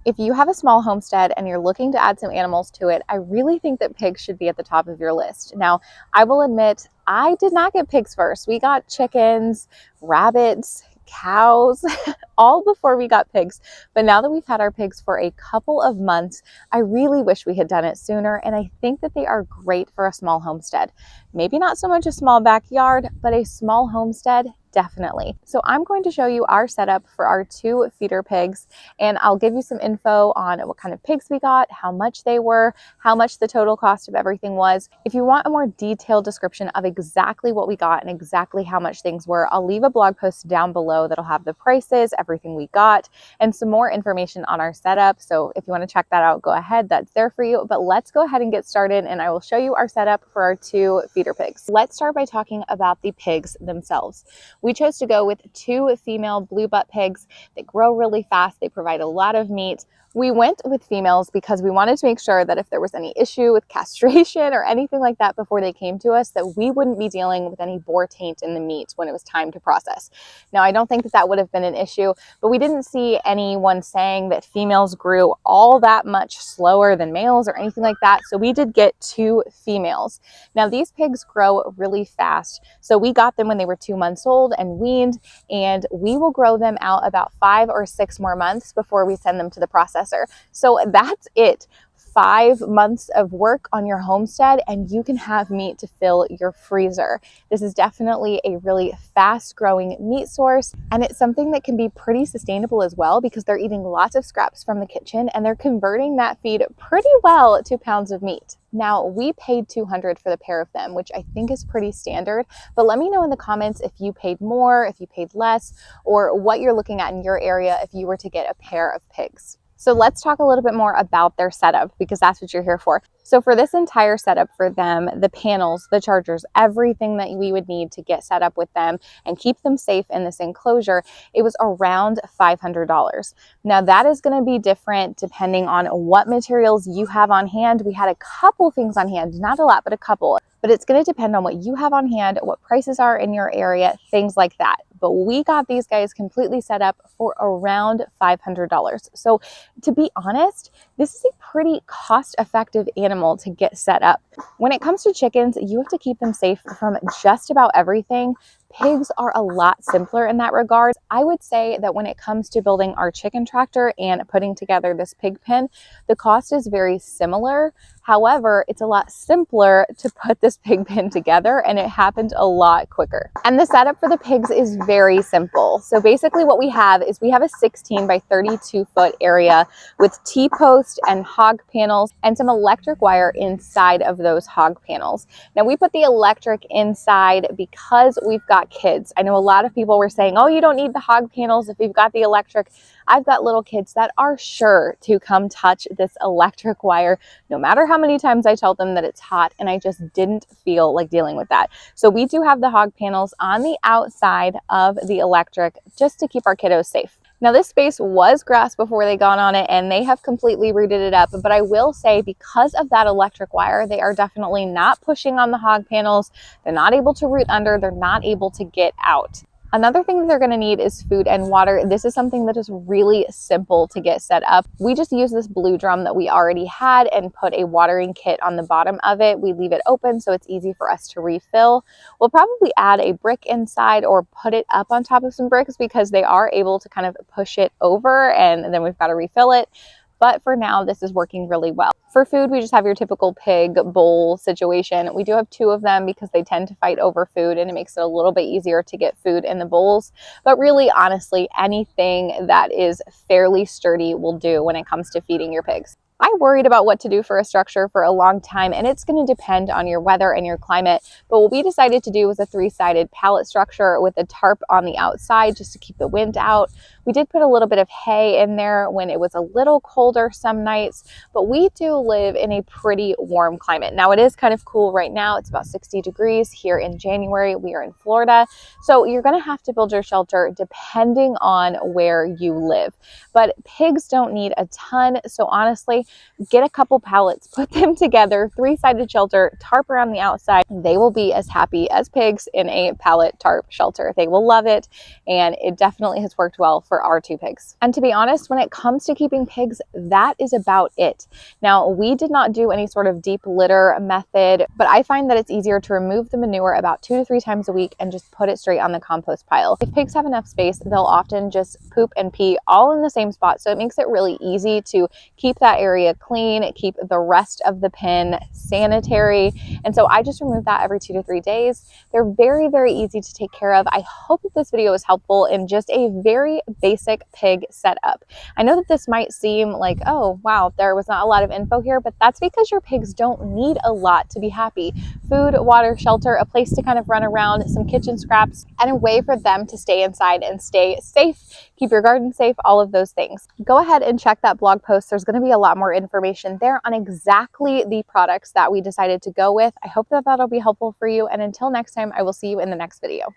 If you have a small homestead and you're looking to add some animals to it, I really think that pigs should be at the top of your list. Now, I will admit, I did not get pigs first. We got chickens, rabbits, cows, all before we got pigs. But now that we've had our pigs for a couple of months, I really wish we had done it sooner. And I think that they are great for a small homestead. Maybe not so much a small backyard, but a small homestead, definitely. So I'm going to show you our setup for our 2 feeder pigs, and I'll give you some info on what kind of pigs we got, how much they were, how much the total cost of everything was. If you want a more detailed description of exactly what we got and exactly how much things were, I'll leave a blog post down below that'll have the prices, everything we got, and some more information on our setup. So if you want to check that out, go ahead, that's there for you. But let's go ahead and get started, and I will show you our setup for our 2 feeder pigs. Let's start by talking about the pigs themselves. We chose to go with 2 female blue butt pigs. They grow really fast. They provide a lot of meat. We went with females because we wanted to make sure that if there was any issue with castration or anything like that before they came to us, that we wouldn't be dealing with any boar taint in the meat when it was time to process. Now, I don't think that that would have been an issue, but we didn't see anyone saying that females grew all that much slower than males or anything like that. So we did get 2 females. Now, these pigs grow really fast. So we got them when they were 2 months old and weaned, and we will grow them out about 5 or 6 more months before we send them to the processor. So that's it. 5 months of work on your homestead and you can have meat to fill your freezer. This is definitely a really fast growing meat source, and it's something that can be pretty sustainable as well because they're eating lots of scraps from the kitchen and they're converting that feed pretty well to pounds of meat. Now, we paid $200 for the pair of them, which I think is pretty standard, but let me know in the comments if you paid more, if you paid less, or what you're looking at in your area if you were to get a pair of pigs. So let's talk a little bit more about their setup because that's what you're here for. So for this entire setup for them, the panels, the chargers, everything that we would need to get set up with them and keep them safe in this enclosure, it was around $500. Now that is going to be different depending on what materials you have on hand. We had a couple things on hand, not a lot, but a couple. But it's going to depend on what you have on hand, what prices are in your area, things like that. But we got these guys completely set up for around $500. So to be honest, this is a pretty cost-effective animal to get set up. When it comes to chickens, you have to keep them safe from just about everything. Pigs are a lot simpler in that regard. I would say that when it comes to building our chicken tractor and putting together this pig pen, the cost is very similar. However, it's a lot simpler to put this pig pen together and it happened a lot quicker. And the setup for the pigs is very simple. So basically what we have is we have a 16 by 32 foot area with T-post and hog panels and some electric wire inside of those hog panels. Now we put the electric inside because we've got kids. I know a lot of people were saying, oh, you don't need the hog panels if you've got the electric. I've got little kids that are sure to come touch this electric wire, no matter how many times I tell them that it's hot, and I just didn't feel like dealing with that. So we do have the hog panels on the outside of the electric just to keep our kiddos safe. Now this space was grass before they got on it and they have completely rooted it up, but I will say because of that electric wire, they are definitely not pushing on the hog panels. They're not able to root under, they're not able to get out. Another thing that they're going to need is food and water. This is something that is really simple to get set up. We just use this blue drum that we already had and put a watering kit on the bottom of it. We leave it open so it's easy for us to refill. We'll probably add a brick inside or put it up on top of some bricks because they are able to kind of push it over and then we've got to refill it. But for now, this is working really well. For food, we just have your typical pig bowl situation. We do have 2 of them because they tend to fight over food and it makes it a little bit easier to get food in the bowls. But really, honestly, anything that is fairly sturdy will do when it comes to feeding your pigs. I worried about what to do for a structure for a long time, and it's going to depend on your weather and your climate. But what we decided to do was a 3-sided pallet structure with a tarp on the outside just to keep the wind out. We did put a little bit of hay in there when it was a little colder some nights, but we do live in a pretty warm climate. Now it is kind of cool right now. It's about 60 degrees here in January. We are in Florida. So you're going to have to build your shelter depending on where you live. But pigs don't need a ton. So honestly, get a couple pallets, put them together, 3-sided shelter, tarp around the outside. They will be as happy as pigs in a pallet tarp shelter. They will love it, and it definitely has worked well for our 2 pigs. And to be honest, when it comes to keeping pigs, that is about it. Now, we did not do any sort of deep litter method, but I find that it's easier to remove the manure about 2 to 3 times a week and just put it straight on the compost pile. If pigs have enough space, they'll often just poop and pee all in the same spot, so it makes it really easy to keep that area clean, keep the rest of the pen sanitary. And so I just remove that every 2 to 3 days. They're very, very easy to take care of. I hope that this video was helpful in just a very basic pig setup. I know that this might seem like, oh, wow, there was not a lot of info here, but that's because your pigs don't need a lot to be happy. Food, water, shelter, a place to kind of run around, some kitchen scraps, and a way for them to stay inside and stay safe, keep your garden safe, all of those things. Go ahead and check that blog post. There's going to be a lot more information there on exactly the products that we decided to go with. I hope that that'll be helpful for you. And until next time, I will see you in the next video.